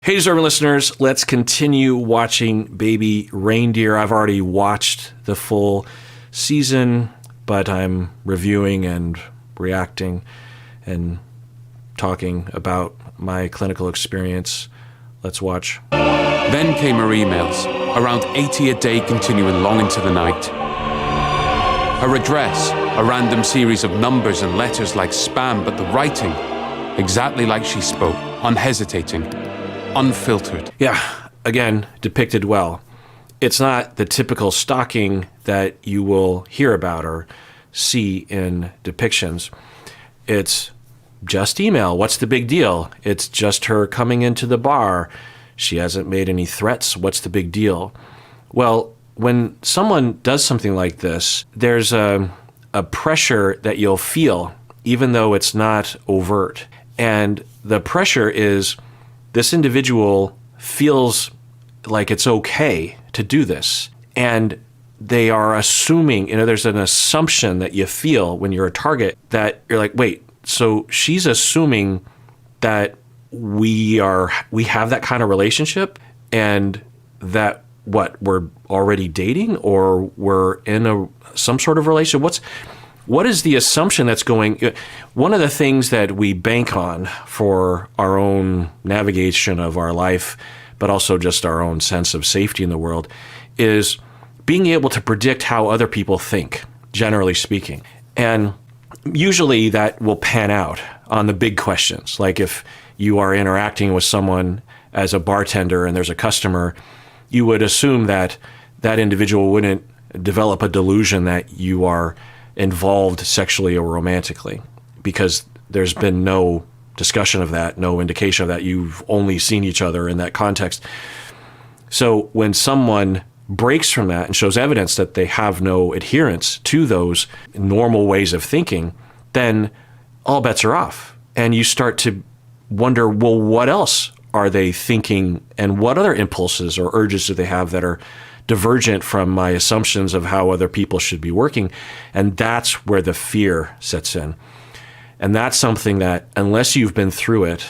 Hey, deserving listeners, let's continue watching Baby Reindeer. I've already watched the full season, but I'm reviewing and reacting and talking about my clinical experience. Let's watch. Then came her emails, around 80 a day continuing long into the night. Her address, a random series of numbers and letters like spam, but the writing, exactly like she spoke, unhesitating, unfiltered. Yeah, again, depicted well. It's not the typical stalking that you will hear about or see in depictions. It's just email. What's the big deal? It's just her coming into the bar. She hasn't made any threats. What's the big deal? Well, when someone does something like this, there's a pressure that you'll feel, even though it's not overt. And the pressure is this individual feels like it's okay to do this. And they are assuming, there's an assumption that you feel when you're a target that you're like, wait, so she's assuming that we have that kind of relationship and that we're already dating or we're in some sort of relationship. What is the assumption that's going? One of the things that we bank on for our own navigation of our life, but also just our own sense of safety in the world, is being able to predict how other people think, generally speaking. And usually that will pan out on the big questions. Like if you are interacting with someone as a bartender and there's a customer, you would assume that that individual wouldn't develop a delusion that you are involved sexually or romantically, because there's been no discussion of that, no indication of that. You've only seen each other in that context. So when someone breaks from that and shows evidence that they have no adherence to those normal ways of thinking, then all bets are off. And you start to wonder, well, what else are they thinking and what other impulses or urges do they have that are divergent from my assumptions of how other people should be working? And that's where the fear sets in. And that's something that unless you've been through it,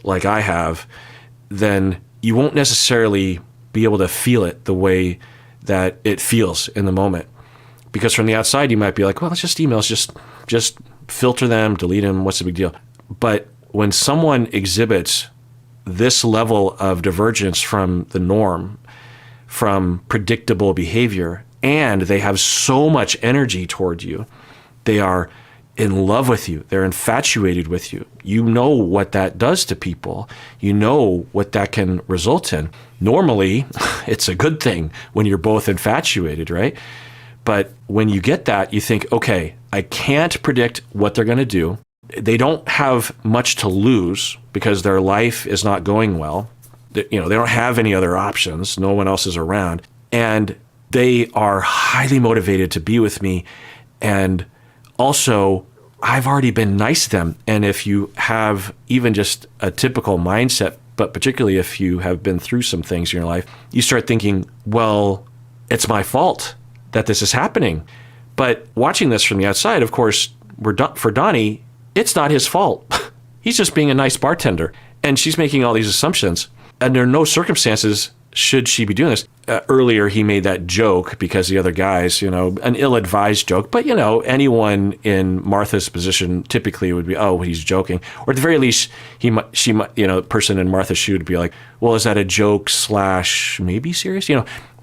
like I have, then you won't necessarily be able to feel it the way that it feels in the moment. Because from the outside, you might be like, well, it's just emails, just filter them, delete them, what's the big deal? But when someone exhibits this level of divergence from the norm, from predictable behavior, and they have so much energy toward you, they are in love with you, they're infatuated with you. You know what that does to people. You know what that can result in. Normally, it's a good thing when you're both infatuated, right? But when you get that, you think, okay, I can't predict what they're going to do. They don't have much to lose because their life is not going well. They don't have any other options. No one else is around. And they are highly motivated to be with me. And also, I've already been nice to them. And if you have even just a typical mindset, but particularly if you have been through some things in your life, you start thinking, well, it's my fault that this is happening. But watching this from the outside, of course, for Donnie, it's not his fault. He's just being a nice bartender. And she's making all these assumptions. Under no circumstances should she be doing this. Earlier, he made that joke because the other guys, an ill-advised joke. But, anyone in Martha's position typically would be, oh, he's joking. Or at the very least, she might, the person in Martha's shoe would be like, well, is that a joke / maybe serious?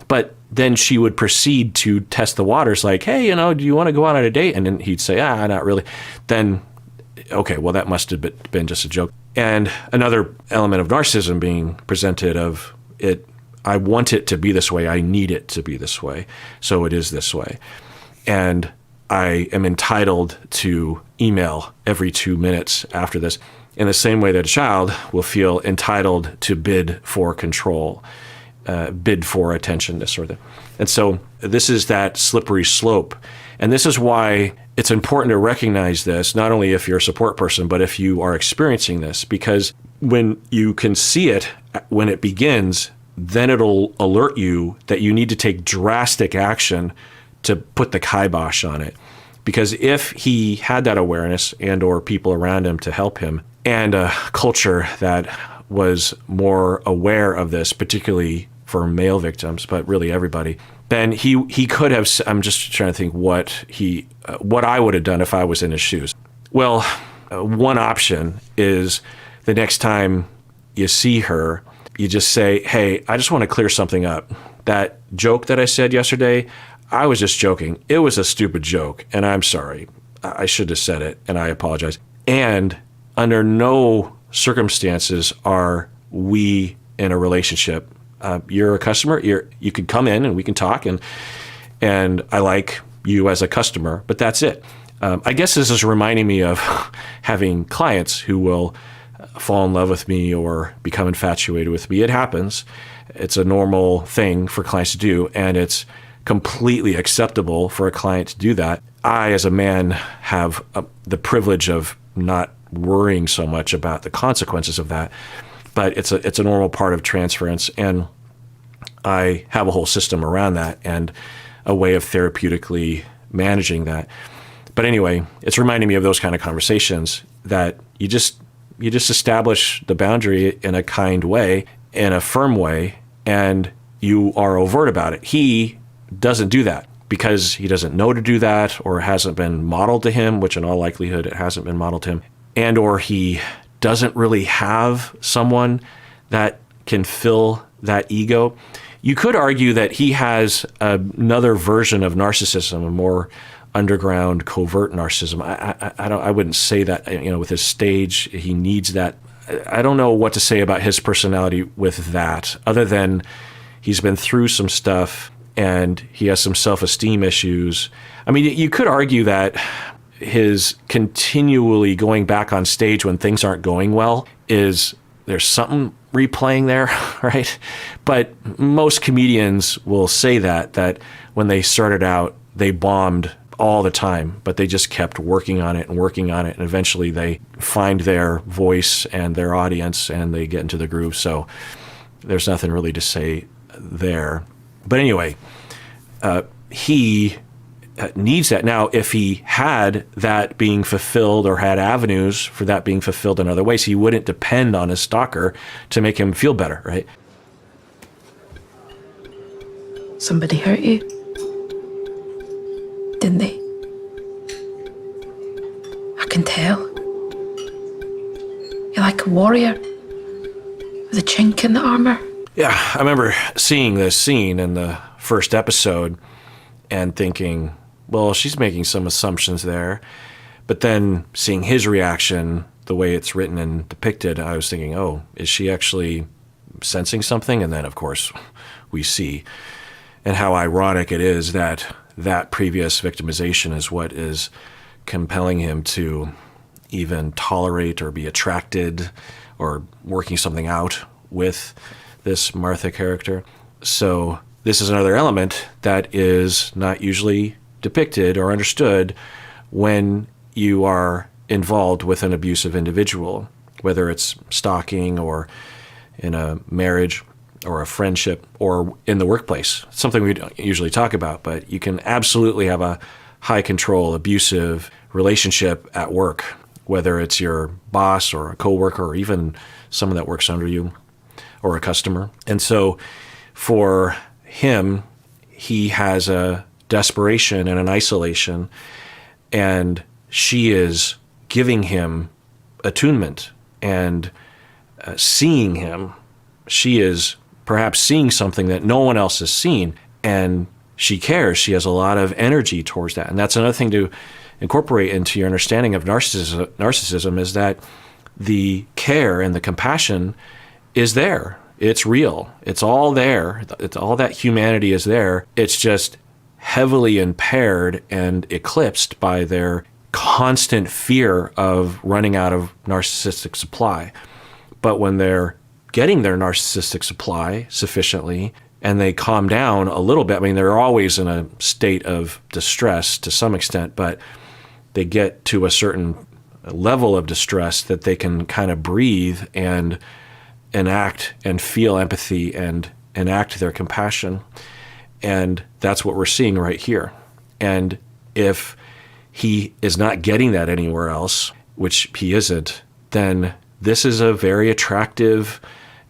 But then she would proceed to test the waters like, hey, do you want to go out on a date? And then he'd say, not really. Then, okay, well, that must have been just a joke. And another element of narcissism being presented of it, I want it to be this way. I need it to be this way. So it is this way. And I am entitled to email every 2 minutes after this in the same way that a child will feel entitled to bid for control, bid for attention, this sort of thing. And so this is that slippery slope. And this is why it's important to recognize this, not only if you're a support person, but if you are experiencing this, because when you can see it, when it begins, then it'll alert you that you need to take drastic action to put the kibosh on it. Because if he had that awareness and or people around him to help him, and a culture that was more aware of this, particularly for male victims, but really everybody, then he could have, I'm just trying to think what I would have done if I was in his shoes. Well, one option is the next time you see her, you just say, hey, I just want to clear something up. That joke that I said yesterday, I was just joking. It was a stupid joke, and I'm sorry. I should have said it, and I apologize. And under no circumstances are we in a relationship. You're a customer. You can come in and we can talk, and I like you as a customer, but that's it. I guess this is reminding me of having clients who will fall in love with me or become infatuated with me. It happens. It's a normal thing for clients to do, and it's completely acceptable for a client to do that. I, as a man, have the privilege of not worrying so much about the consequences of that, but it's a normal part of transference, and I have a whole system around that and a way of therapeutically managing that. But anyway, it's reminding me of those kind of conversations that you just establish the boundary in a kind way, in a firm way, and you are overt about it. He doesn't do that because he doesn't know to do that, or it hasn't been modeled to him, which in all likelihood it hasn't been modeled to him, and or he doesn't really have someone that can fill that ego. You could argue that he has another version of narcissism, a more underground, covert narcissism. I wouldn't say that, with his stage, he needs that. I don't know what to say about his personality with that, other than he's been through some stuff and he has some self-esteem issues. I mean, you could argue that his continually going back on stage when things aren't going well there's something replaying there, right? But most comedians will say that when they started out, they bombed all the time, but they just kept working on it, and eventually they find their voice and their audience, and they get into the groove. So there's nothing really to say there. But anyway, he needs that. Now, if he had that being fulfilled, or had avenues for that being fulfilled in other ways, he wouldn't depend on his stalker to make him feel better, right? Somebody hurt you, didn't they? I can tell. You're like a warrior with a chink in the armor. Yeah, I remember seeing this scene in the first episode and thinking, well, she's making some assumptions there. But then seeing his reaction, the way it's written and depicted, I was thinking, oh, is she actually sensing something? And then, of course, we see. And how ironic it is that that previous victimization is what is compelling him to even tolerate or be attracted or working something out with this Martha character. So this is another element that is not usually depicted or understood when you are involved with an abusive individual, whether it's stalking or in a marriage or a friendship or in the workplace. It's something we don't usually talk about, but you can absolutely have a high control, abusive relationship at work, whether it's your boss or a coworker or even someone that works under you or a customer. And so for him, he has a desperation and an isolation, and she is giving him attunement and seeing him. She is perhaps seeing something that no one else has seen, and she cares. She has a lot of energy towards that. And that's another thing to incorporate into your understanding of narcissism is that the care and the compassion is there. It's real. It's all there. It's all that humanity is there. It's just heavily impaired and eclipsed by their constant fear of running out of narcissistic supply. But when they're getting their narcissistic supply sufficiently and they calm down a little bit, I mean, they're always in a state of distress to some extent, but they get to a certain level of distress that they can kind of breathe and enact and feel empathy and enact their compassion. And that's what we're seeing right here. And if he is not getting that anywhere else, which he isn't, then this is a very attractive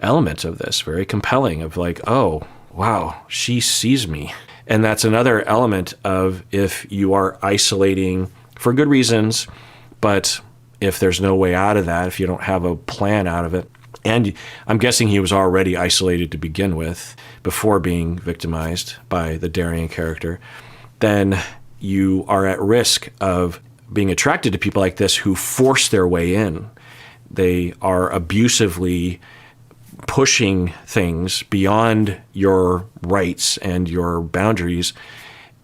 element of this, very compelling, of like, oh, wow, she sees me. And that's another element of if you are isolating for good reasons, but if there's no way out of that, if you don't have a plan out of it, and I'm guessing he was already isolated to begin with before being victimized by the Darien character, then you are at risk of being attracted to people like this who force their way in. They are abusively pushing things beyond your rights and your boundaries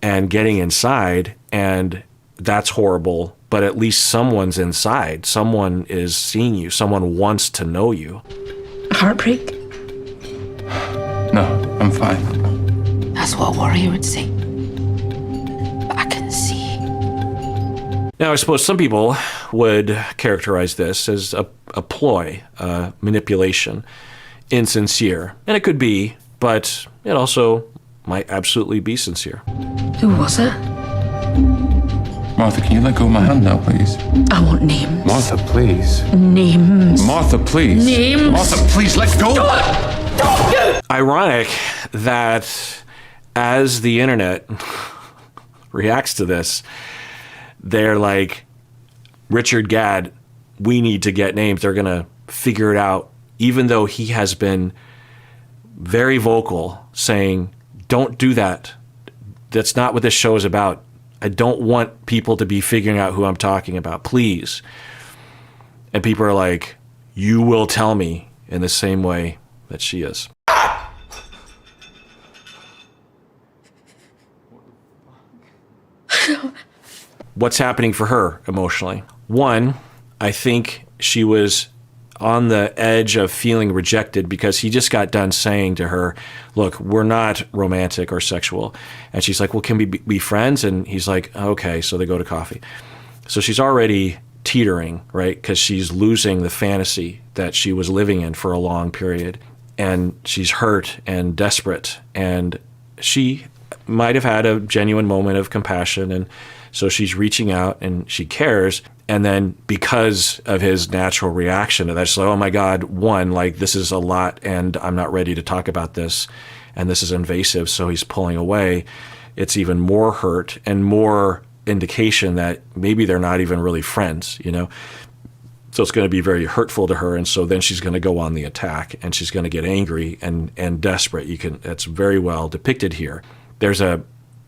and getting inside, and that's horrible. But at least someone's inside. Someone is seeing you. Someone wants to know you. Heartbreak? No, I'm fine. That's what a warrior would say. But I can see. Now, I suppose some people would characterize this as a ploy, manipulation, insincere. And it could be, but it also might absolutely be sincere. Who was it? Martha, can you let go of my hand now, please? I want names. Martha, please. Names. Martha, please. Names. Martha, please, let go. Ironic that as the internet reacts to this, they're like, Richard Gadd, we need to get names. They're going to figure it out, even though he has been very vocal saying, don't do that. That's not what this show is about. I don't want people to be figuring out who I'm talking about, please. And people are like, you will tell me, in the same way that she is. What's happening for her emotionally? One, I think she was on the edge of feeling rejected because he just got done saying to her, look, we're not romantic or sexual. And she's like, well, can we be friends? And he's like, okay. So they go to coffee. So she's already teetering, right? Because she's losing the fantasy that she was living in for a long period. And she's hurt and desperate. And she might have had a genuine moment of compassion. And so she's reaching out and she cares. And then because of his natural reaction to that, she's like, oh my God, one, like this is a lot and I'm not ready to talk about this. And this is invasive. So he's pulling away. It's even more hurt and more indication that maybe they're not even really friends, you know? So it's going to be very hurtful to her. And so then she's going to go on the attack and she's going to get angry and desperate. That's very well depicted here. There's a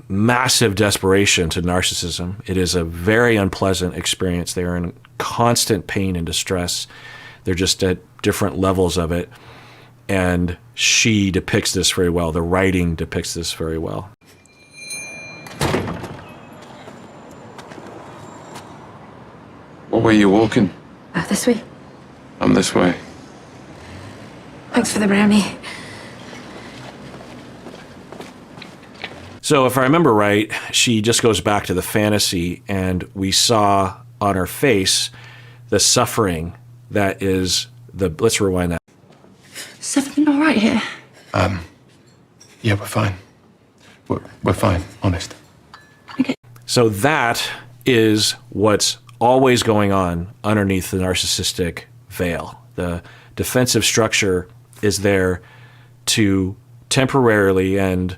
massive desperation to narcissism. It is a very unpleasant experience. They are in constant pain and distress. They're just at different levels of it. And she depicts this very well. The writing depicts this very well. What way are you walking? This way. I'm this way. Thanks for the brownie. So if I remember right, she just goes back to the fantasy, and we saw on her face the suffering that is the... Let's rewind that. Is everything all right here? Yeah, we're fine. We're fine, honest. Okay. So that is what's always going on underneath the narcissistic veil. The defensive structure is there to temporarily and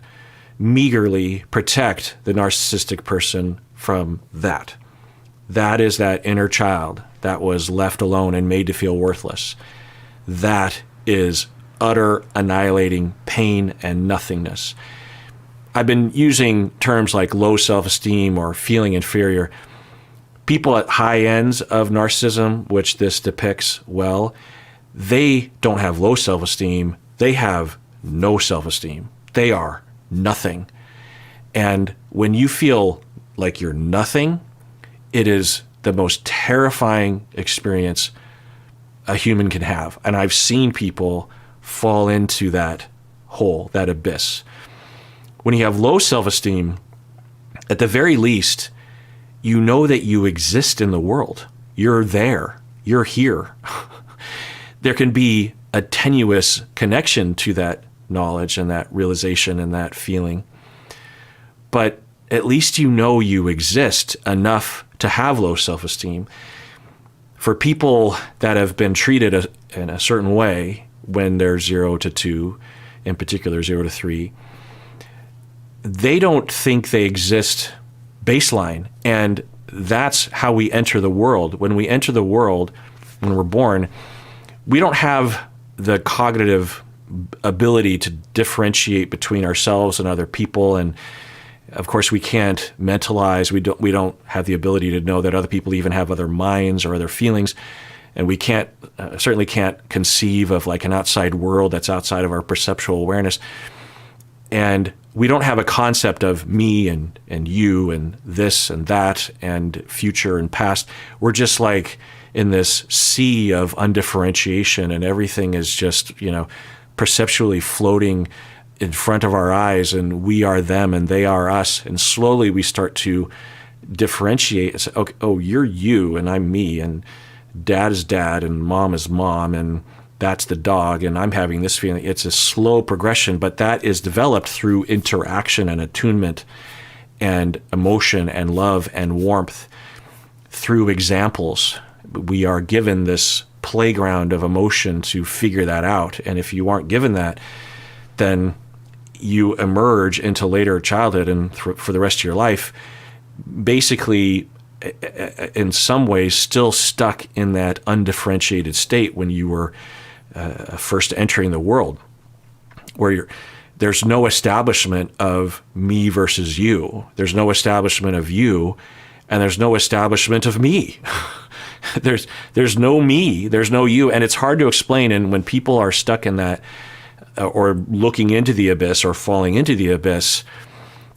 meagerly protect the narcissistic person from that. That is that inner child that was left alone and made to feel worthless. That is utter annihilating pain and nothingness. I've been using terms like low self-esteem or feeling inferior. People at high ends of narcissism, which this depicts well, they don't have low self-esteem. They have no self-esteem. They are nothing. And when you feel like you're nothing, it is the most terrifying experience a human can have. And I've seen people fall into that hole, that abyss. When you have low self-esteem, at the very least, you know that you exist in the world. You're there. You're here. There can be a tenuous connection to that knowledge and that realization and that feeling. But at least you know you exist enough to have low self-esteem. For people that have been treated in a certain way when they're 0 to 2, in particular 0 to 3, they don't think they exist baseline. And that's how we enter the world. When we enter the world, when we're born, we don't have the cognitive ability to differentiate between ourselves and other people. And of course, we can't mentalize. We don't have the ability to know that other people even have other minds or other feelings. And we can't certainly can't conceive of like an outside world that's outside of our perceptual awareness. And we don't have a concept of me and you and this and that and future and past. We're just like in this sea of undifferentiation, and everything is just, perceptually floating in front of our eyes, and we are them and they are us. And slowly we start to differentiate and say, okay, oh, you're you and I'm me, and dad is dad and mom is mom, and that's the dog, and I'm having this feeling. It's a slow progression, but that is developed through interaction and attunement and emotion and love and warmth through examples. We are given this playground of emotion to figure that out. And if you aren't given that, then you emerge into later childhood and for the rest of your life, basically, in some ways, still stuck in that undifferentiated state when you were first entering the world, where there's no establishment of me versus you. There's no establishment of you, and there's no establishment of me. There's no me, there's no you, and it's hard to explain. And when people are stuck in that, or looking into the abyss or falling into the abyss,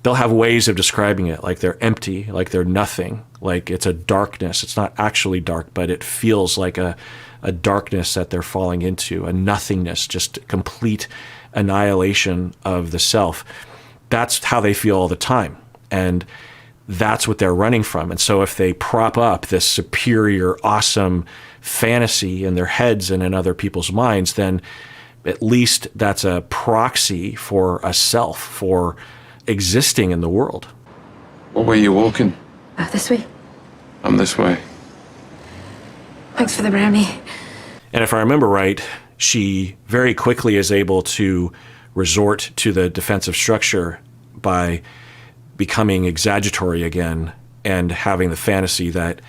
they'll have ways of describing it, like they're empty, like they're nothing, like it's a darkness. It's not actually dark, but it feels like a darkness that they're falling into, a nothingness, just complete annihilation of the self. That's how they feel all the time. And that's what they're running from. And so if they prop up this superior, awesome fantasy in their heads and in other people's minds, then at least that's a proxy for a self, for existing in the world. What way are you walking? This way. I'm this way. Thanks for the brownie. And if I remember right, she very quickly is able to resort to the defensive structure by becoming exaggeratory again and having the fantasy that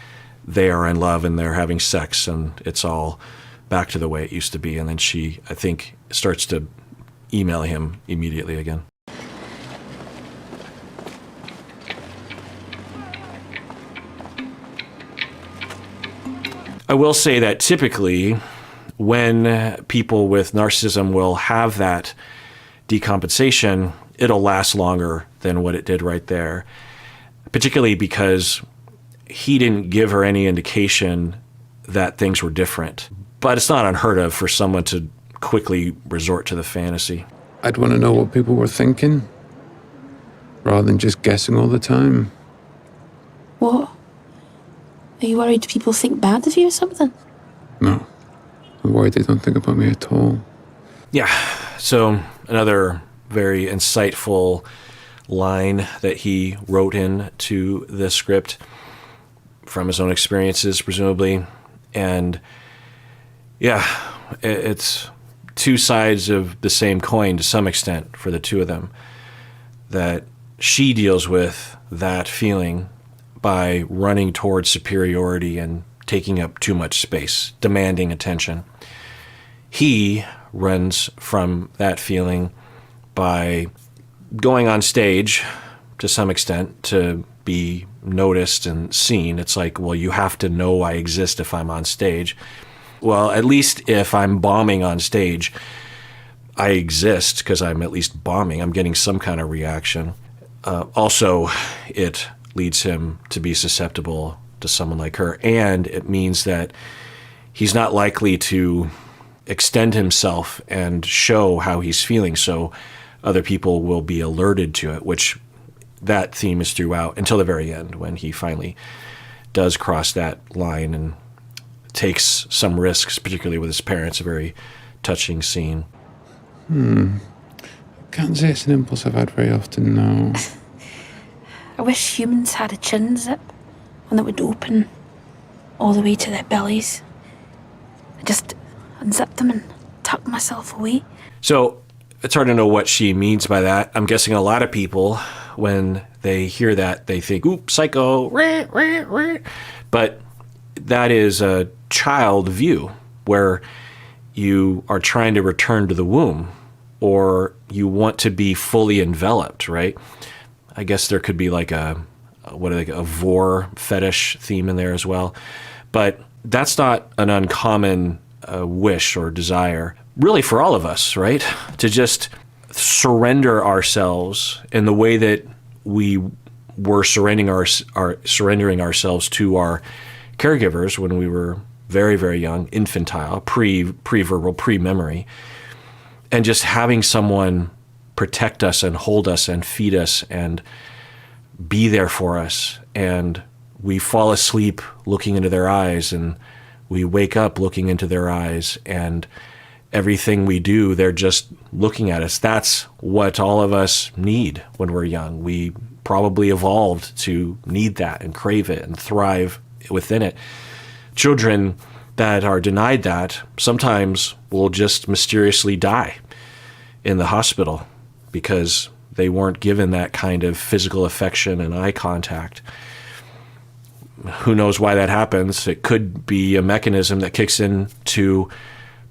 they are in love and they're having sex and it's all back to the way it used to be. And then she, I think, starts to email him immediately again. I will say that typically when people with narcissism will have that decompensation, it'll last longer than what it did right there, particularly because he didn't give her any indication that things were different. But it's not unheard of for someone to quickly resort to the fantasy. I'd want to know what people were thinking, rather than just guessing all the time. What? Are you worried people think bad of you or something? No. I'm worried they don't think about me at all. Yeah, so another very insightful line that he wrote in to the script from his own experiences, presumably. And yeah, it's two sides of the same coin to some extent for the two of them, that she deals with that feeling by running towards superiority and taking up too much space, demanding attention. He runs from that feeling by going on stage to some extent to be noticed and seen. It's like, well, you have to know I exist if I'm on stage. Well, at least if I'm bombing on stage, I exist because I'm at least bombing. I'm getting some kind of reaction. Also, it leads him to be susceptible to someone like her, and it means that he's not likely to extend himself and show how he's feeling, so other people will be alerted to it, which that theme is throughout until the very end when he finally does cross that line and takes some risks, particularly with his parents, a very touching scene. Can't say it's an impulse I've had very often, no. I wish humans had a chin zip, one that would open all the way to their bellies. I just unzipped them and tucked myself away. So it's hard to know what she means by that. I'm guessing a lot of people, when they hear that, they think, "Oop, psycho," but that is a child view where you are trying to return to the womb, or you want to be fully enveloped, right? I guess there could be like a vor fetish theme in there as well. But that's not an uncommon wish or desire, really, for all of us, right? To just surrender ourselves in the way that we were surrendering ourselves to our caregivers when we were very, very young, infantile, pre-verbal, pre-memory, and just having someone protect us and hold us and feed us and be there for us. And we fall asleep looking into their eyes, and we wake up looking into their eyes, and everything we do, they're just looking at us. That's what all of us need when we're young. We probably evolved to need that and crave it and thrive within it. Children that are denied that sometimes will just mysteriously die in the hospital because they weren't given that kind of physical affection and eye contact. Who knows why that happens? It could be a mechanism that kicks in to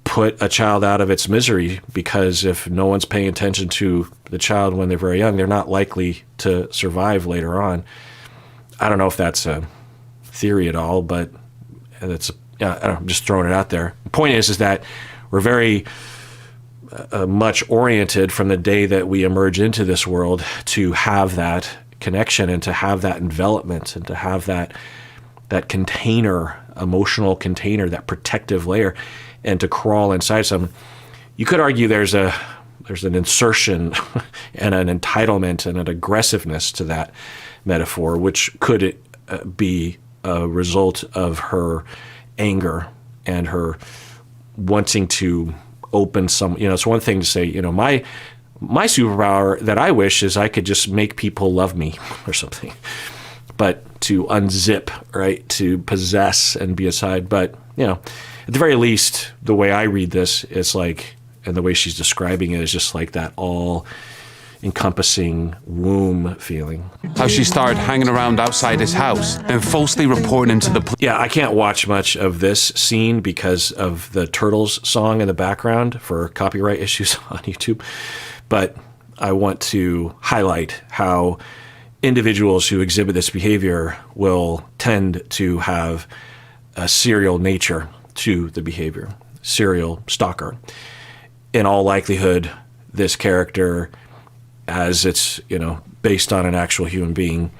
put a child out of its misery, because if no one's paying attention to the child when they're very young, they're not likely to survive later on. I don't know if that's a theory at all, but it's, I'm just throwing it out there. The point is that we're very much oriented from the day that we emerge into this world to have that connection and to have that envelopment and to have that container, emotional container, that protective layer, and to crawl inside some. You could argue there's an insertion and an entitlement and an aggressiveness to that metaphor, which could be a result of her anger and her wanting to open some, it's one thing to say, my superpower that I wish is I could just make people love me or something, but to unzip, right, to possess and be aside. But, at the very least, the way I read this, it's like, and the way she's describing it is just like that all-encompassing womb feeling. How she started hanging around outside his house and falsely reporting him to the police. Yeah, I can't watch much of this scene because of the Turtles song in the background for copyright issues on YouTube. But I want to highlight how individuals who exhibit this behavior will tend to have a serial nature to the behavior, serial stalker. In all likelihood, this character, as it's, based on an actual human being,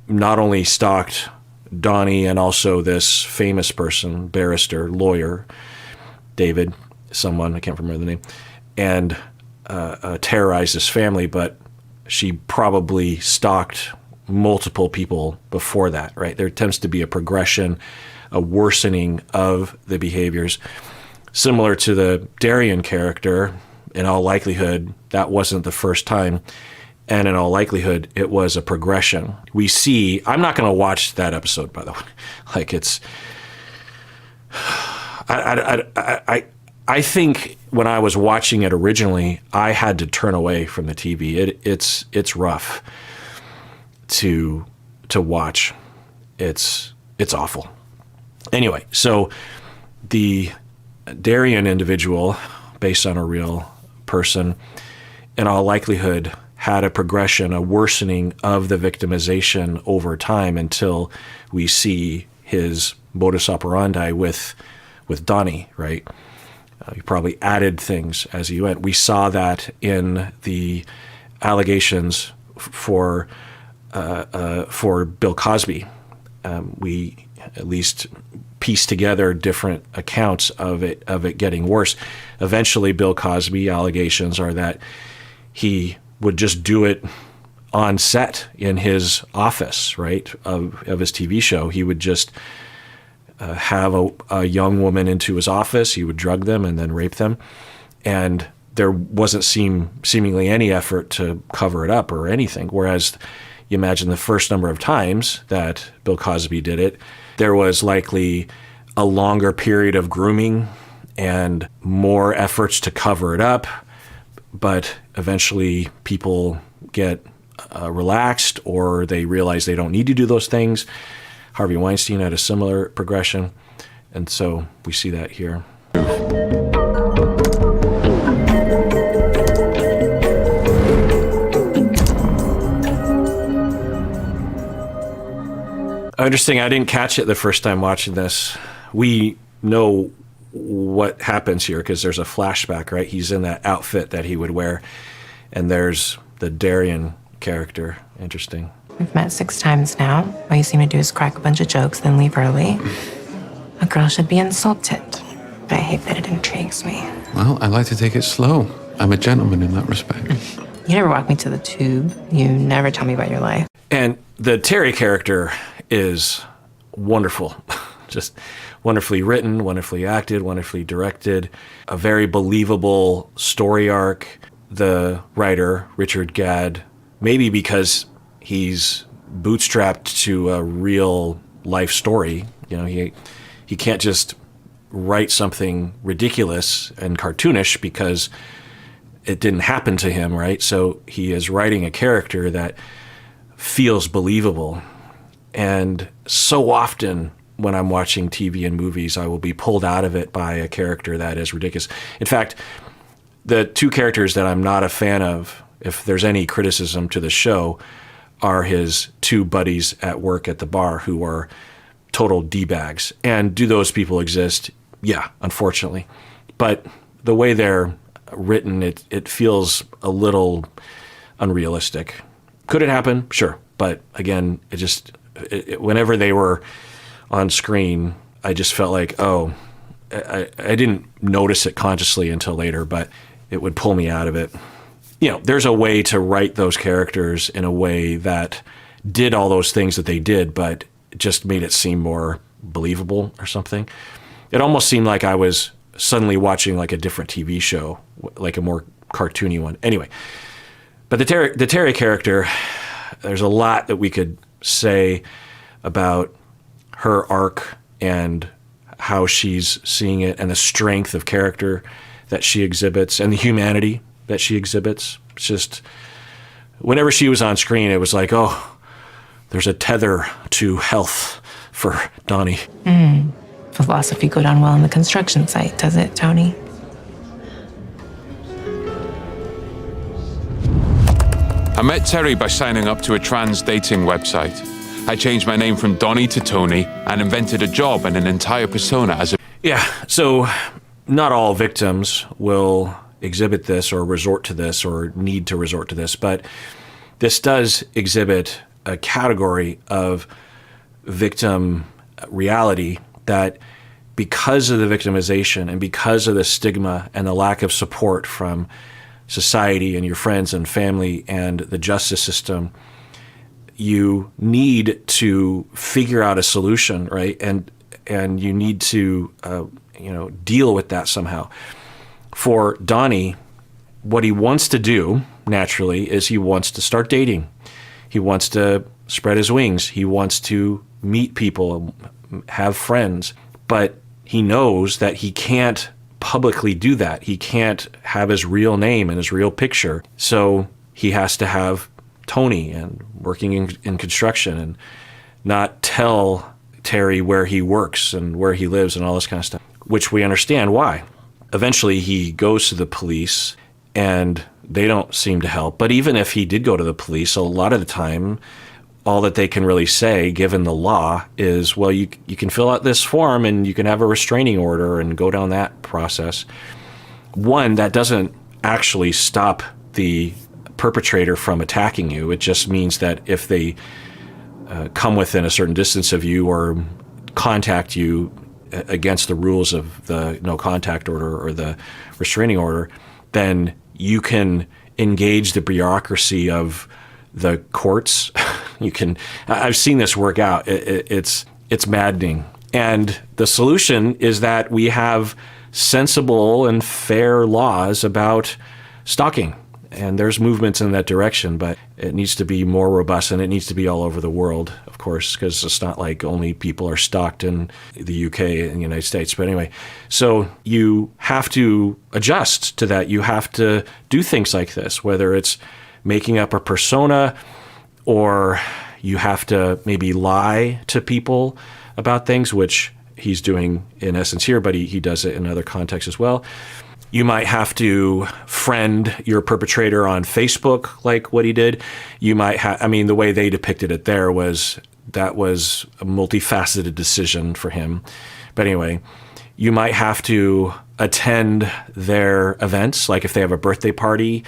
not only stalked Donnie and also this famous person, barrister, lawyer, David, someone, I can't remember the name, and terrorized his family, but she probably stalked multiple people before that, right? There tends to be a progression, a worsening of the behaviors. Similar to the Darien character, in all likelihood, that wasn't the first time. And in all likelihood, it was a progression. We see, I'm not going to watch that episode, by the way. Like, it's, I think when I was watching it originally, I had to turn away from the TV. It's rough to watch. It's awful. Anyway, so the Darien individual, based on a real person, in all likelihood had a progression, a worsening of the victimization over time until we see his modus operandi with Donnie, right? He probably added things as he went. We saw that in the allegations for Bill Cosby. We at least pieced together different accounts of it getting worse. Eventually, Bill Cosby allegations are that he would just do it on set in his office, right, of his TV show. He would just have a young woman into his office. He would drug them and then rape them. And there wasn't seemingly any effort to cover it up or anything. Whereas, you imagine the first number of times that Bill Cosby did it, there was likely a longer period of grooming and more efforts to cover it up. But eventually people get relaxed, or they realize they don't need to do those things. Harvey Weinstein had a similar progression. And so we see that here. Interesting. I didn't catch it the first time watching this. We know what happens here because there's a flashback, right? He's in that outfit that he would wear. And there's the Darien character. Interesting. We've met 6 times now. All you seem to do is crack a bunch of jokes, then leave early. A girl should be insulted, but I hate that it intrigues me. Well, I like to take it slow. I'm a gentleman in that respect. You never walk me to the tube. You never tell me about your life. And the Terry character is wonderful. Just wonderfully written, wonderfully acted, wonderfully directed. A very believable story arc. The writer, Richard Gadd, maybe because he's bootstrapped to a real life story. You know, he can't just write something ridiculous and cartoonish because it didn't happen to him, right? So he is writing a character that feels believable. And so often when I'm watching TV and movies, I will be pulled out of it by a character that is ridiculous. In fact, the 2 characters that I'm not a fan of, if there's any criticism to the show, are his 2 buddies at work at the bar who are total D-bags. And do those people exist? Yeah, unfortunately. But the way they're written, it feels a little unrealistic. Could it happen? Sure. But again, whenever they were on screen, I just felt like, oh, I didn't notice it consciously until later, but it would pull me out of it. You know, there's a way to write those characters in a way that did all those things that they did, but just made it seem more believable or something. It almost seemed like I was suddenly watching like a different TV show, like a more cartoony one. Anyway, but the Terry character, there's a lot that we could say about her arc and how she's seeing it, and the strength of character that she exhibits, and the humanity that she exhibits. It's just, whenever she was on screen, it was like, oh, there's a tether to health for Donnie. Philosophy go down well on the construction site, does it, Tony? I met Terry by signing up to a trans dating website. I changed my name from Donnie to Tony and invented a job and an entire persona as a... Yeah, so not all victims will exhibit this or resort to this or need to resort to this, but this does exhibit a category of victim reality that, because of the victimization and because of the stigma and the lack of support from society and your friends and family and the justice system, you need to figure out a solution, right? And you need to deal with that somehow. For Donnie, what he wants to do naturally is he wants to start dating. He wants to spread his wings. He wants to meet people, have friends, but he knows that he can't publicly do that. He can't have his real name and his real picture. So he has to have Tony and working in construction and not tell Terry where he works and where he lives and all this kind of stuff, which we understand why. Eventually he goes to the police and they don't seem to help. But even if he did go to the police, a lot of the time, all that they can really say, given the law, is, well, you can fill out this form and you can have a restraining order and go down that process. One, that doesn't actually stop the perpetrator from attacking you. It just means that if they come within a certain distance of you or contact you against the rules of the no contact order or the restraining order, then you can engage the bureaucracy of the courts. I've seen this work out. It's maddening. And the solution is that we have sensible and fair laws about stalking And there's movements in that direction, but it needs to be more robust, and it needs to be all over the world, of course, because it's not like only people are stalked in the UK and the United States. But anyway, so you have to adjust to that. You have to do things like this, whether it's making up a persona, or you have to maybe lie to people about things, which he's doing in essence here, but he does it in other contexts as well. You might have to friend your perpetrator on Facebook, like what he did. You might have, I mean, the way they depicted it there was that was a multifaceted decision for him. But anyway, you might have to attend their events, like if they have a birthday party,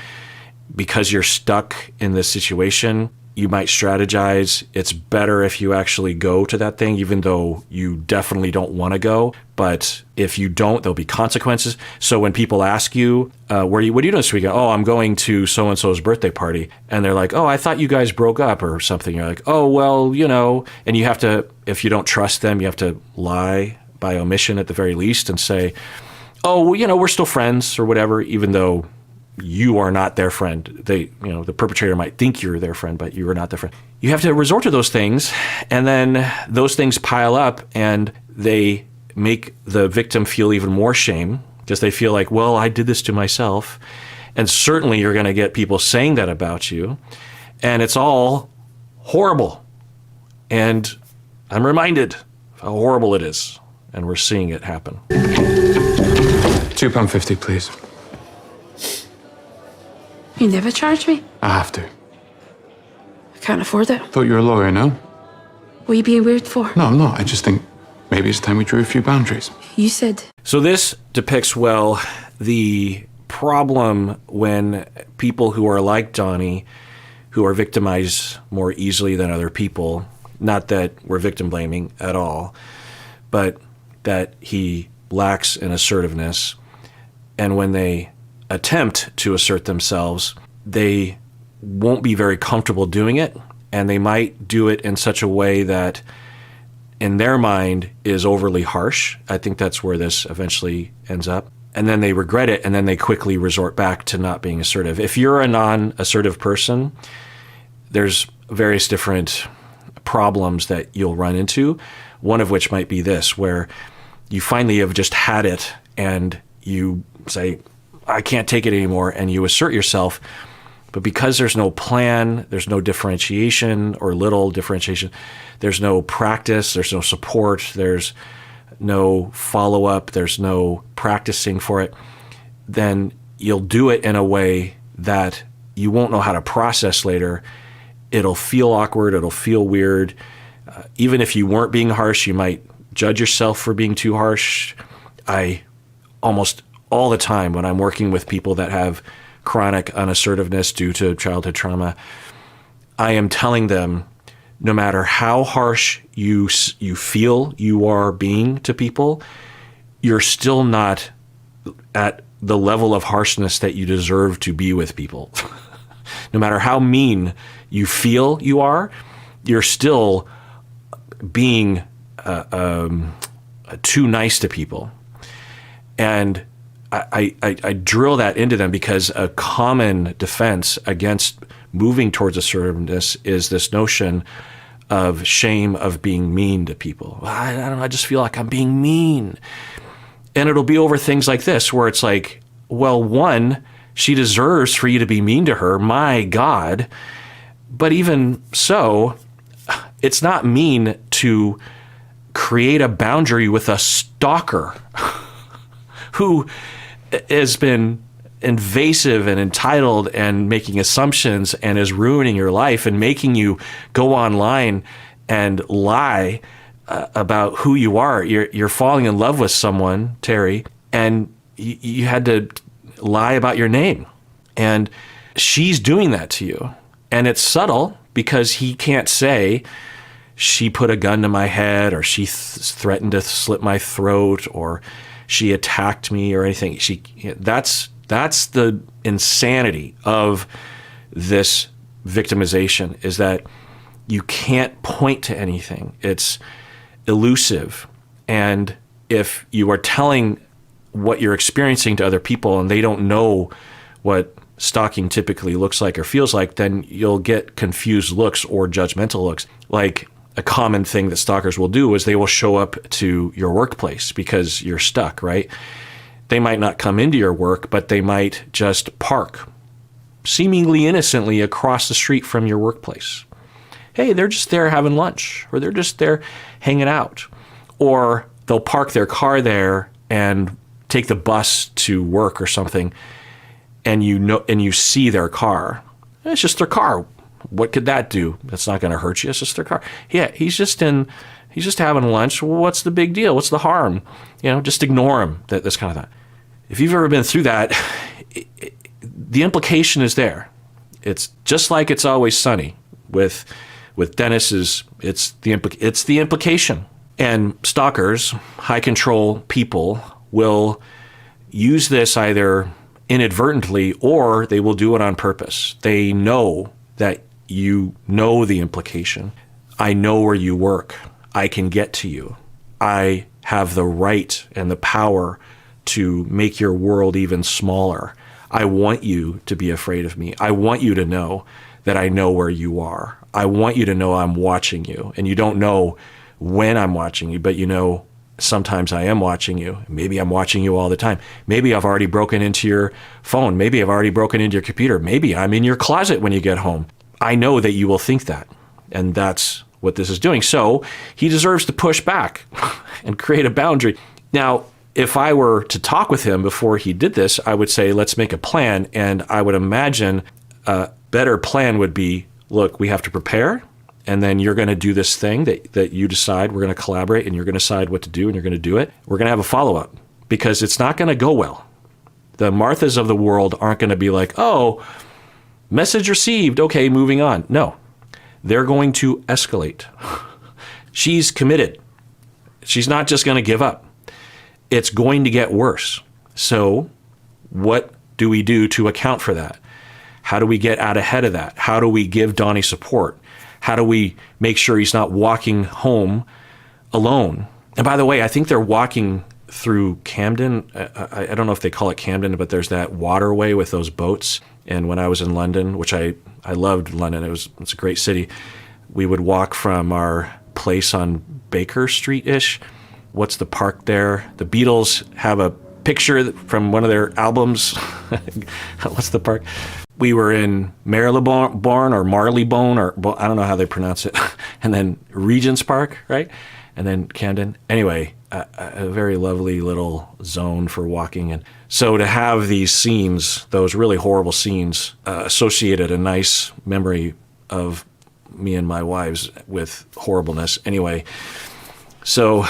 because you're stuck in this situation. You might strategize. It's better if you actually go to that thing, even though you definitely don't want to go. But if you don't, there'll be consequences. So when people ask you, what are you doing this weekend? Oh, I'm going to so-and-so's birthday party. And they're like, oh, I thought you guys broke up or something. You're like, oh, well, you know. And you have to, if you don't trust them, you have to lie by omission at the very least and say, oh, well, you know, we're still friends or whatever, even though you are not their friend. They, you know, the perpetrator might think you're their friend, but you are not their friend. You have to resort to those things, and then those things pile up, and they make the victim feel even more shame because they feel like, well, I did this to myself. And certainly you're going to get people saying that about you, and it's all horrible. And I'm reminded of how horrible it is, and we're seeing it happen. £2.50, please. You never charge me. I have to. I can't afford it. Thought you were a lawyer, no? What are you being weird for? No, I'm not. I just think maybe it's time we drew a few boundaries. You said. So this depicts well the problem when people who are like Johnny, who are victimized more easily than other people, not that we're victim blaming at all, but that he lacks in assertiveness. And when they attempt to assert themselves, they won't be very comfortable doing it, and they might do it in such a way that in their mind is overly harsh. I think that's where this eventually ends up. And then they regret it, and then they quickly resort back to not being assertive. If you're a non-assertive person, there's various different problems that you'll run into, one of which might be this, where you finally have just had it and you say, I can't take it anymore, and you assert yourself. But because there's no plan, there's no differentiation or little differentiation, there's no practice, there's no support, there's no follow-up, there's no practicing for it, then you'll do it in a way that you won't know how to process later. It'll feel awkward, it'll feel weird. Even if you weren't being harsh, you might judge yourself for being too harsh. I almost all the time when I'm working with people that have chronic unassertiveness due to childhood trauma, I am telling them, no matter how harsh you feel you are being to people, you're still not at the level of harshness that you deserve to be with people. No matter how mean you feel you are, you're still being too nice to people. And I drill that into them because a common defense against moving towards assertiveness is this notion of shame of being mean to people. I don't know, I just feel like I'm being mean. And it'll be over things like this, where it's like, well, one, she deserves for you to be mean to her, my God. But even so, it's not mean to create a boundary with a stalker who has been invasive and entitled and making assumptions and is ruining your life and making you go online and lie about who you are. You're falling in love with someone, Terry, and you had to lie about your name. And she's doing that to you. And it's subtle because he can't say, she put a gun to my head, or she threatened to slit my throat, or she attacked me, or anything. That's the insanity of this victimization, is that you can't point to anything. It's elusive. And if you are telling what you're experiencing to other people and they don't know what stalking typically looks like or feels like, then you'll get confused looks or judgmental looks. Like a common thing that stalkers will do is they will show up to your workplace because you're stuck, right? They might not come into your work, but they might just park seemingly innocently across the street from your workplace. Hey, they're just there having lunch, or they're just there hanging out. Or they'll park their car there and take the bus to work or something, and you see their car. It's just their car. What could that do? That's not going to hurt you. It's just their car. Yeah, he's just having lunch. What's the big deal? What's the harm? Just ignore him. This kind of thing. If you've ever been through that, the implication is there. It's just like It's Always Sunny with Dennis's. It's the implication. And stalkers, high control people, will use this either inadvertently or they will do it on purpose. They know that you know the implication. I know where you work. I can get to you. I have the right and the power to make your world even smaller. I want you to be afraid of me. I want you to know that I know where you are. I want you to know I'm watching you. And you don't know when I'm watching you, but sometimes I am watching you. Maybe I'm watching you all the time. Maybe I've already broken into your phone. Maybe I've already broken into your computer. Maybe I'm in your closet when you get home. I know that you will think that. And that's what this is doing. So he deserves to push back and create a boundary. Now, if I were to talk with him before he did this, I would say, let's make a plan. And I would imagine a better plan would be, look, we have to prepare. And then you're going to do this thing that you decide. We're going to collaborate, and you're going to decide what to do, and you're going to do it. We're going to have a follow-up because it's not going to go well. The Marthas of the world aren't going to be like, oh, message received. Okay, moving on. No, they're going to escalate. She's committed. She's not just going to give up. It's going to get worse. So what do we do to account for that? How do we get out ahead of that? How do we give Donnie support? How do we make sure he's not walking home alone? And by the way, I think they're walking through Camden. I don't know if they call it Camden, but there's that waterway with those boats. And when I was in London, which I loved London, it's a great city, we would walk from our place on Baker Street-ish. What's the park there? The Beatles have a picture from one of their albums. What's the park? We were in Marylebone or Marylebone, or I don't know how they pronounce it, and then Regent's Park, right? And then Camden. Anyway, a very lovely little zone for walking. And so to have these scenes, those really horrible scenes, associated a nice memory of me and my wives with horribleness. Anyway, so,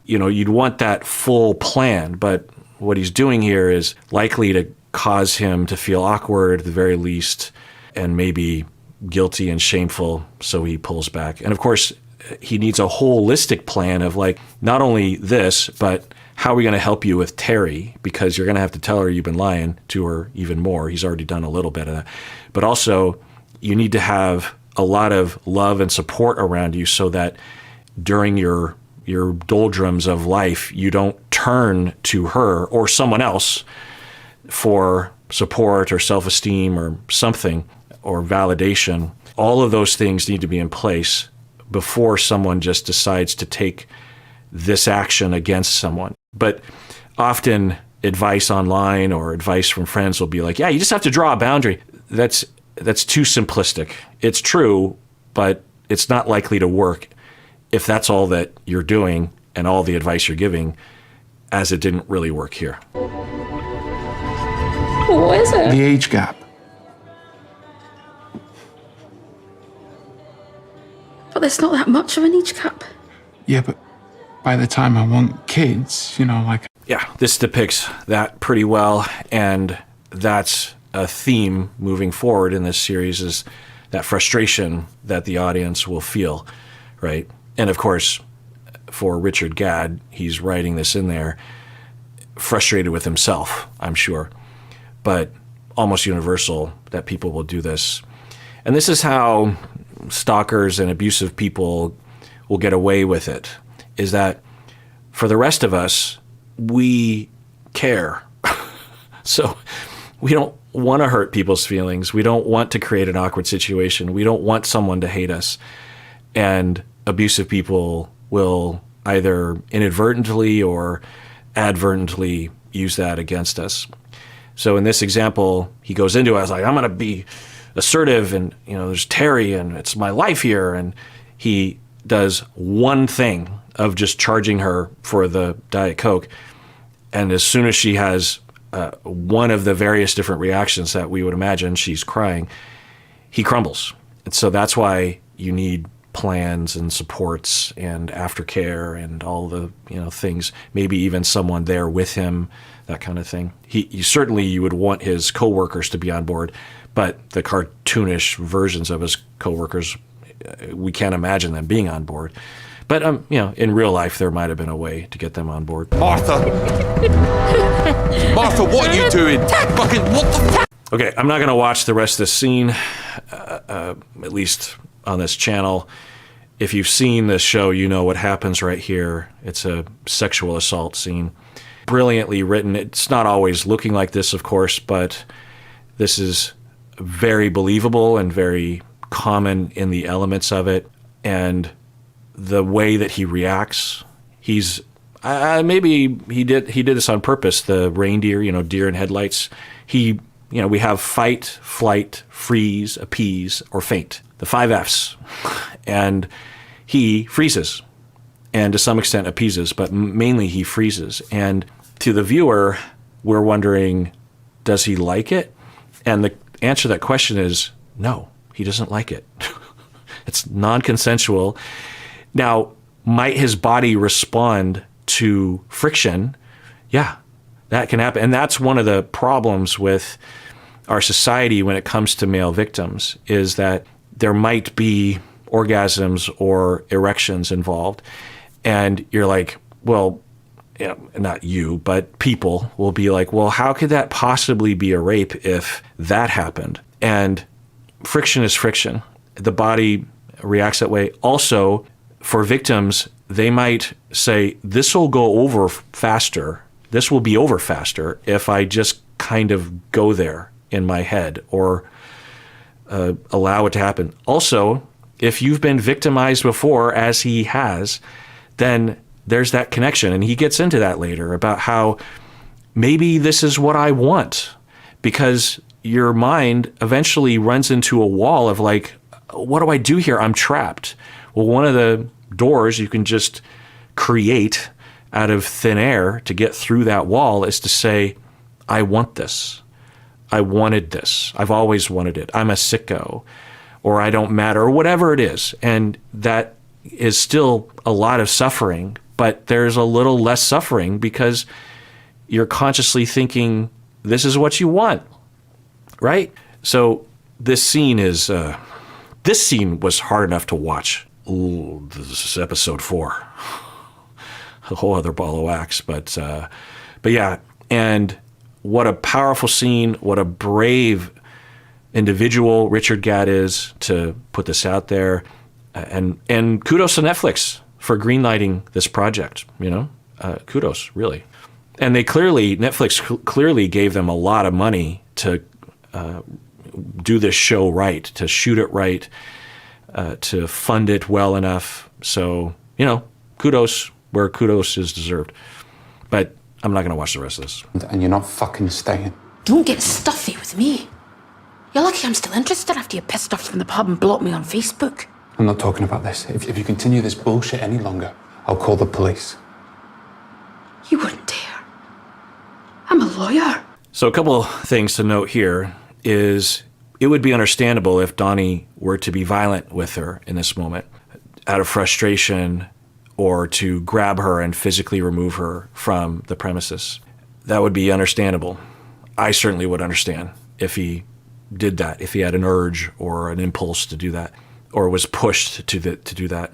you'd want that full plan, but what he's doing here is likely to cause him to feel awkward at the very least, and maybe guilty and shameful, so he pulls back. And of course, he needs a holistic plan of not only this, but how are we going to help you with Terry? Because you're going to have to tell her you've been lying to her even more. He's already done a little bit of that. But also, you need to have a lot of love and support around you so that during your doldrums of life, you don't turn to her or someone else for support or self-esteem or something, or validation. All of those things need to be in place before someone just decides to take this action against someone. But often advice online or advice from friends will be like, yeah, you just have to draw a boundary. That's too simplistic. It's true, but it's not likely to work if that's all that you're doing and all the advice you're giving, as it didn't really work here. What is it? The age gap. But there's not that much of an age gap. Yeah, but by the time I want kids, Yeah, this depicts that pretty well, and that's a theme moving forward in this series, is that frustration that the audience will feel, right? And of course, for Richard Gadd, he's writing this in there, frustrated with himself, I'm sure, but almost universal that people will do this. And this is how stalkers and abusive people will get away with it, is that for the rest of us, we care. So we don't want to hurt people's feelings. We don't want to create an awkward situation. We don't want someone to hate us. And abusive people will either inadvertently or advertently use that against us. So in this example, he goes into it as like, I'm going to be assertive, and there's Terry and it's my life here. And he does one thing of just charging her for the Diet Coke. And as soon as she has one of the various different reactions that we would imagine, she's crying, he crumbles. And so that's why you need plans and supports and aftercare and all the things, maybe even someone there with him, that kind of thing. You would want his coworkers to be on board, but the cartoonish versions of his coworkers, we can't imagine them being on board. But in real life, there might have been a way to get them on board. Martha! Martha, what are you doing? Fucking what the f***? Okay, I'm not going to watch the rest of this scene, at least on this channel. If you've seen this show, you know what happens right here. It's a sexual assault scene. Brilliantly written. It's not always looking like this, of course, but this is very believable and very common in the elements of it. And the way that he reacts, maybe he did this on purpose. The reindeer, deer in headlights. We have fight, flight, freeze, appease, or faint. The 5 Fs. And he freezes, and to some extent appeases, but mainly he freezes. And to the viewer, we're wondering, does he like it? And the answer to that question is no, he doesn't like it. It's non-consensual. Now, might his body respond to friction? Yeah, that can happen. And that's one of the problems with our society when it comes to male victims, is that there might be orgasms or erections involved. And you're like, well, not you, but people will be like, well, how could that possibly be a rape if that happened? And friction is friction. The body reacts that way. Also, for victims, they might say, this will go over faster. This will be over faster if I just kind of go there in my head or allow it to happen. Also, if you've been victimized before, as he has, then there's that connection. And he gets into that later about how maybe this is what I want, because your mind eventually runs into a wall of like, what do I do here? I'm trapped. Well, one of the doors you can just create out of thin air to get through that wall is to say, I want this. I wanted this. I've always wanted it. I'm a sicko, or I don't matter, or whatever it is. And that is still a lot of suffering, but there's a little less suffering because you're consciously thinking, this is what you want, right? So this scene was hard enough to watch. Ooh, this is episode 4. A whole other ball of wax, but yeah. And what a powerful scene, what a brave individual Richard Gadd is to put this out there. And kudos to Netflix for greenlighting this project, kudos, really. And Netflix clearly gave them a lot of money to do this show right, to shoot it right, to fund it well enough. So, kudos where kudos is deserved. But I'm not going to watch the rest of this. And you're not fucking staying. Don't get stuffy with me. You're lucky I'm still interested after you pissed off from the pub and blocked me on Facebook. I'm not talking about this. If you continue this bullshit any longer, I'll call the police. You wouldn't dare. I'm a lawyer. So a couple things to note here is it would be understandable if Donnie were to be violent with her in this moment out of frustration, or to grab her and physically remove her from the premises. That would be understandable. I certainly would understand if he did that, if he had an urge or an impulse to do that, or was pushed to do that.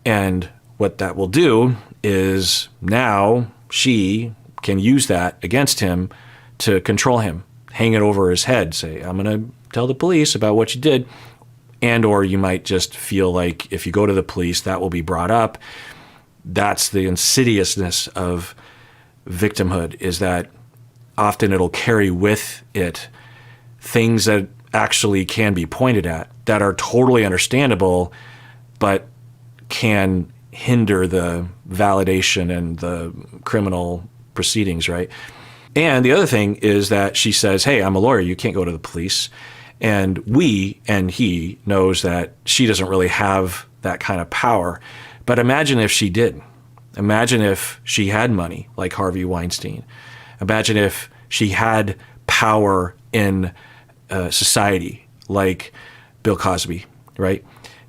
And what that will do is now she can use that against him to control him, hang it over his head, say, I'm going to tell the police about what you did. And or you might just feel like if you go to the police, that will be brought up. That's the insidiousness of victimhood, is that often it'll carry with it things that actually can be pointed at that are totally understandable, but can hinder the validation and the criminal proceedings, right? And the other thing is that she says, hey, I'm a lawyer, you can't go to the police. And he knows that she doesn't really have that kind of power. But imagine if she did. Imagine if she had money like Harvey Weinstein. Imagine if she had power in society like Bill Cosby, right?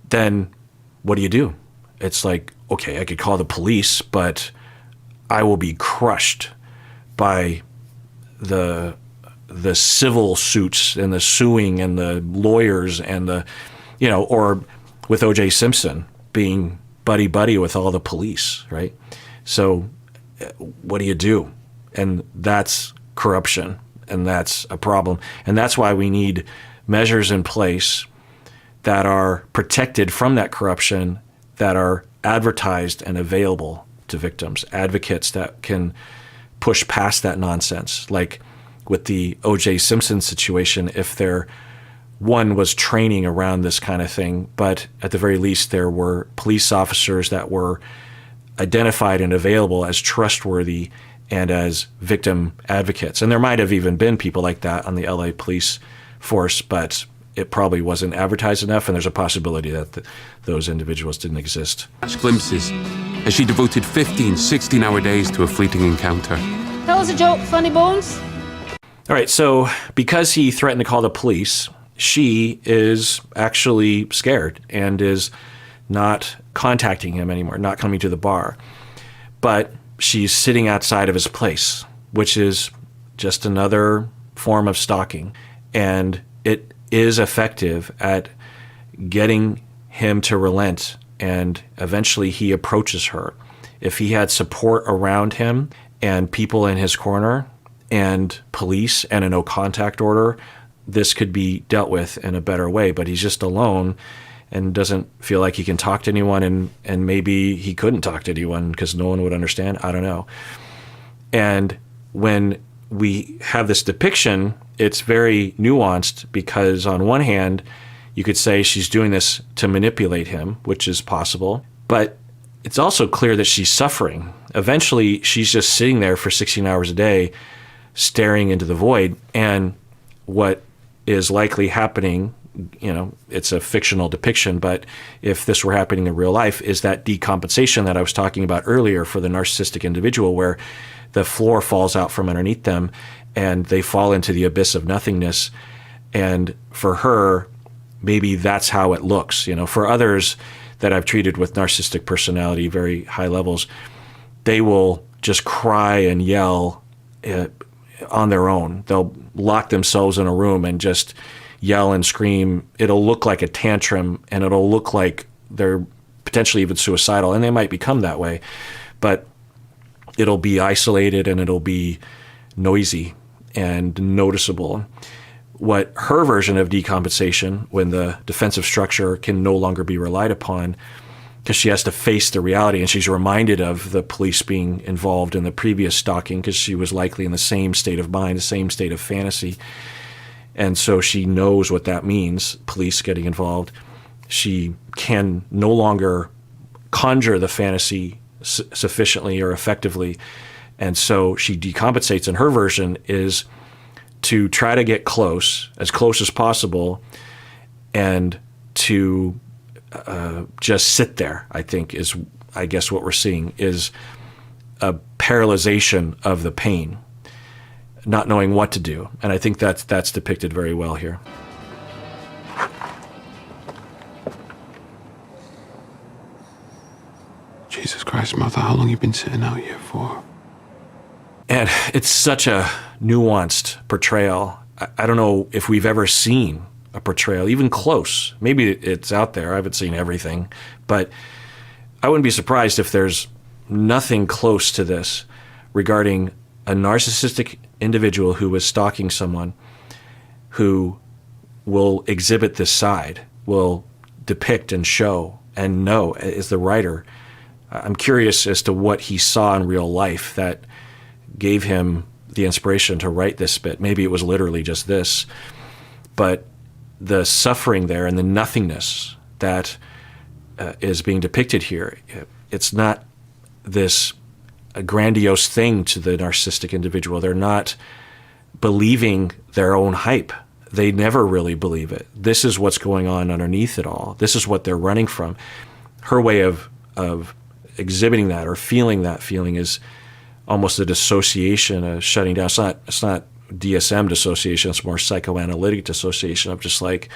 Then what do? It's like, okay, I could call the police, but I will be crushed by the civil suits and the suing and the lawyers and the, or with O.J. Simpson being buddy-buddy with all the police, right? So what do? And that's corruption, and that's a problem. And that's why we need measures in place that are protected from that corruption, that are advertised and available to victims, advocates that can push past that nonsense. Like with the O.J. Simpson situation, if one was training around this kind of thing, but at the very least there were police officers that were identified and available as trustworthy and as victim advocates. And there might have even been people like that on the LA police force, but it probably wasn't advertised enough, and there's a possibility that those individuals didn't exist. Glimpses as she devoted 15, 16-hour days to a fleeting encounter. Tell us a joke, funny bones. All right, so because he threatened to call the police, she is actually scared and is not contacting him anymore, not coming to the bar. But she's sitting outside of his place, which is just another form of stalking. And it is effective at getting him to relent, and eventually he approaches her. If he had support around him and people in his corner and police and a no contact order, this could be dealt with in a better way. But he's just alone and doesn't feel like he can talk to anyone, and maybe he couldn't talk to anyone because no one would understand. I don't know. And when we have this depiction, it's very nuanced, because on one hand, you could say she's doing this to manipulate him, which is possible, but it's also clear that she's suffering. Eventually, she's just sitting there for 16 hours a day, staring into the void, and what is likely happening, it's a fictional depiction, but if this were happening in real life, is that decompensation that I was talking about earlier for the narcissistic individual, where the floor falls out from underneath them and they fall into the abyss of nothingness. And for her, maybe that's how it looks. For others that I've treated with narcissistic personality, very high levels, they will just cry and yell on their own. They'll lock themselves in a room and just yell and scream. It'll look like a tantrum, and it'll look like they're potentially even suicidal, and they might become that way, but it'll be isolated and it'll be noisy and noticeable. What her version of decompensation, when the defensive structure can no longer be relied upon because she has to face the reality, and she's reminded of the police being involved in the previous stalking because she was likely in the same state of mind, the same state of fantasy. And so she knows what that means, police getting involved. She can no longer conjure the fantasy sufficiently or effectively. And so she decompensates, and her version is to try to get as close as possible, and to just sit there, I guess what we're seeing is a paralyzation of the pain, not knowing what to do. And I think that's depicted very well here. Jesus Christ, Martha, how long have you been sitting out here for? And it's such a nuanced portrayal. I don't know if we've ever seen a portrayal, even close. Maybe it's out there. I haven't seen everything. But I wouldn't be surprised if there's nothing close to this regarding a narcissistic individual who is stalking someone, who will exhibit this side, will depict and show and know as the writer. I'm curious as to what he saw in real life that gave him the inspiration to write this bit. Maybe it was literally just this. but the suffering there and the nothingness that is being depicted here, it's not this grandiose thing to the narcissistic individual. They're not believing their own hype. They never really believe it. This is what's going on underneath it all. This is what they're running from. Her way of exhibiting that or feeling that feeling is almost a dissociation, a shutting down. It's not DSM dissociation. It's more psychoanalytic dissociation of just like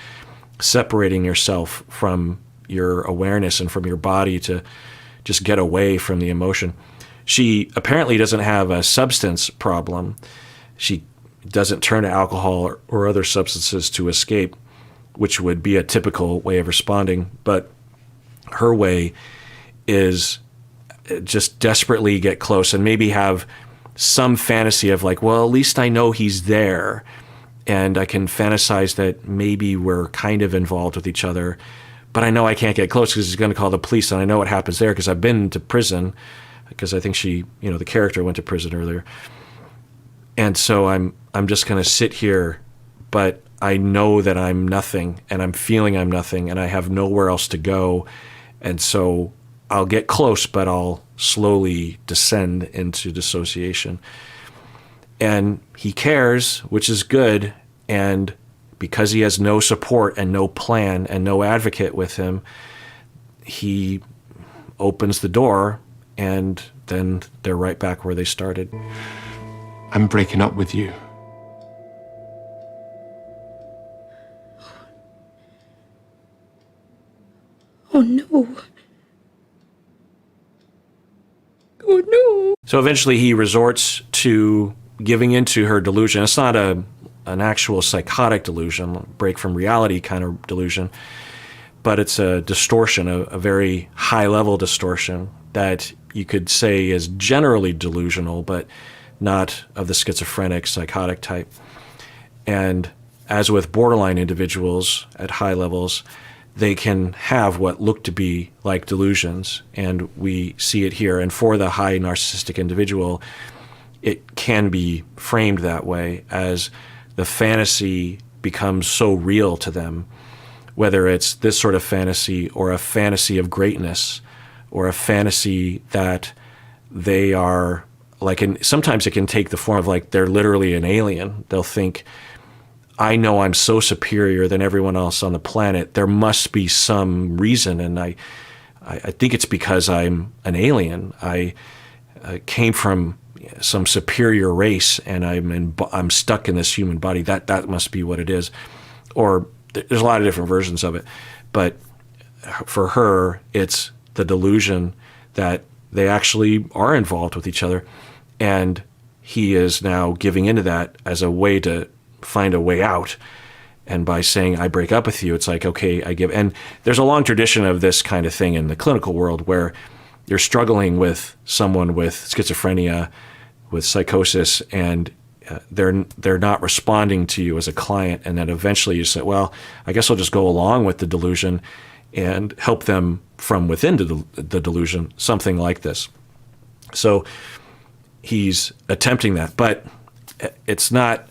separating yourself from your awareness and from your body to just get away from the emotion. She apparently doesn't have a substance problem. She doesn't turn to alcohol or other substances to escape, which would be a typical way of responding. But her way is just desperately get close and maybe have some fantasy of like, well, at least I know he's there, and I can fantasize that maybe we're kind of involved with each other, but I know I can't get close because he's going to call the police, and I know what happens there because I've been to prison, because I think she, the character went to prison earlier. And so I'm just going to sit here, but I know that I'm nothing, and I'm feeling I'm nothing, and I have nowhere else to go. And so I'll get close, but I'll slowly descend into dissociation. And he cares, which is good. And because he has no support and no plan and no advocate with him, he opens the door, and then they're right back where they started. I'm breaking up with you. Oh no. Oh no. So eventually he resorts to giving into her delusion. It's not an actual psychotic delusion, break from reality kind of delusion, but it's a distortion, a very high-level distortion that you could say is generally delusional, but not of the schizophrenic, psychotic type. And as with borderline individuals at high levels, they can have what look to be like delusions, and we see it here. And for the high narcissistic individual, it can be framed that way as the fantasy becomes so real to them, whether it's this sort of fantasy or a fantasy of greatness or a fantasy that they are like, sometimes it can take the form of like they're literally an alien. They'll think, I know I'm so superior than everyone else on the planet. There must be some reason, and I think it's because I'm an alien. I came from some superior race, and I'm stuck in this human body. That must be what it is. Or there's a lot of different versions of it, but for her, it's the delusion that they actually are involved with each other, and he is now giving into that as a way to find a way out. And by saying, I break up with you, it's like, okay, I give. And there's a long tradition of this kind of thing in the clinical world where you're struggling with someone with schizophrenia, with psychosis, and they're not responding to you as a client. And then eventually you say, well, I guess I'll just go along with the delusion and help them from within the delusion, something like this. So he's attempting that, but it's not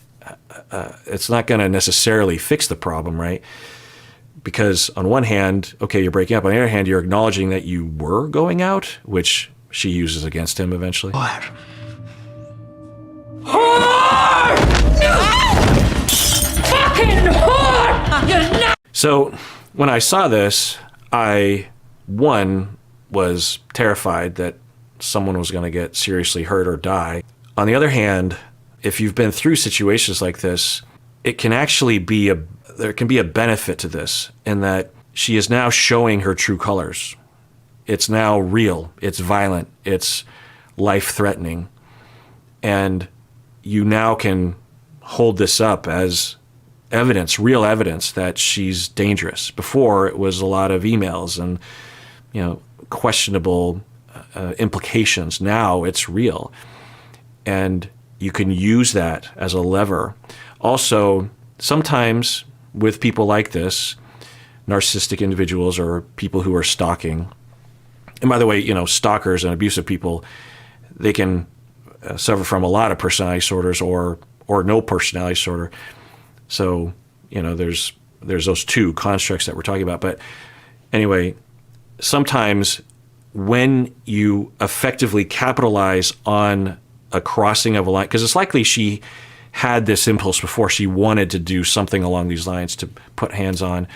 going to necessarily fix the problem, right? Because on one hand, okay, you're breaking up. On the other hand, you're acknowledging that you were going out, which she uses against him eventually. Whore! Fucking whore! You're not. So when I saw this, I, one, was terrified that someone was going to get seriously hurt or die. On the other hand, if you've been through situations like this, it can actually be there can be a benefit to this in that she is now showing her true colors. It's now real, it's violent, it's life-threatening. And you now can hold this up as evidence, real evidence that she's dangerous. Before, it was a lot of emails and, questionable implications. Now it's real. And you can use that as a lever. Also, sometimes with people like this, narcissistic individuals or people who are stalking, and by the way, stalkers and abusive people, they can suffer from a lot of personality disorders or no personality disorder. So, there's those two constructs that we're talking about. But anyway, sometimes when you effectively capitalize on a crossing of a line, because it's likely she had this impulse before. She wanted to do something along these lines, to put hands on,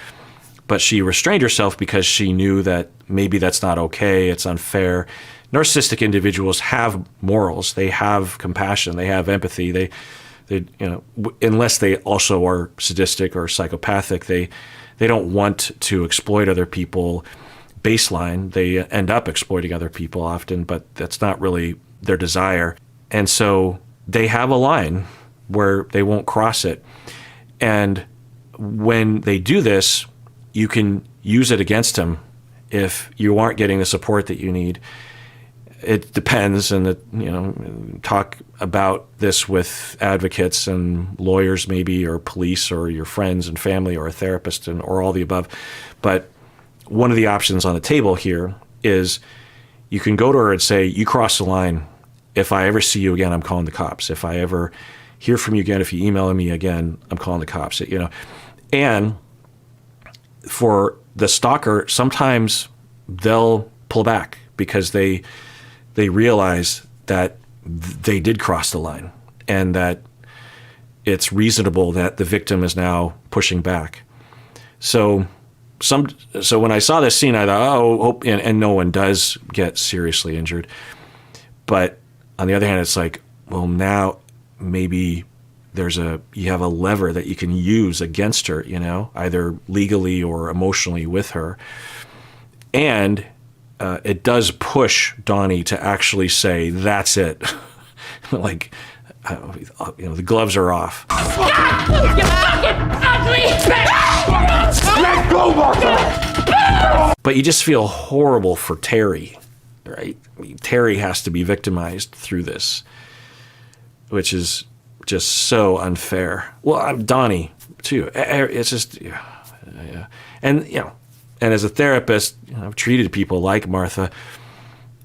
but she restrained herself because she knew that maybe that's not okay, it's unfair. Narcissistic individuals have morals, they have compassion, they have empathy. They unless they also are sadistic or psychopathic, they don't want to exploit other people. Baseline, they end up exploiting other people often, but that's not really their desire. And so they have a line where they won't cross it. And when they do this, you can use it against them if you aren't getting the support that you need. It depends, and talk about this with advocates and lawyers maybe, or police, or your friends and family, or a therapist, or all the above. But one of the options on the table here is you can go to her and say, you cross the line. If I ever see you again, I'm calling the cops. If I ever hear from you again, if you email me again, I'm calling the cops. And for the stalker, sometimes they'll pull back because they realize that they did cross the line, and that it's reasonable that the victim is now pushing back. So when I saw this scene, I thought, and no one does get seriously injured. But on the other hand, it's like, well, now maybe you have a lever that you can use against her, either legally or emotionally with her. And it does push Donnie to actually say, that's it. Like, the gloves are off. Let go, Martha! But you just feel horrible for Terry, right? I mean, Terry has to be victimized through this, which is just so unfair. Well, I'm Donnie too. It's just, yeah. And as a therapist, I've treated people like Martha,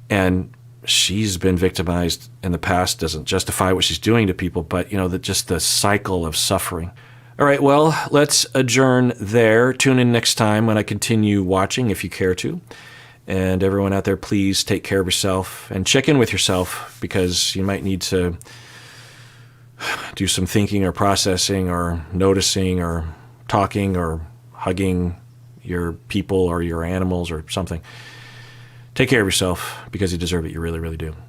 and she's been victimized in the past. Doesn't justify what she's doing to people, but just the cycle of suffering. All right, well, let's adjourn there. Tune in next time when I continue watching, if you care to. And everyone out there, please take care of yourself and check in with yourself, because you might need to do some thinking or processing or noticing or talking or hugging your people or your animals or something. Take care of yourself, because you deserve it. You really, really do.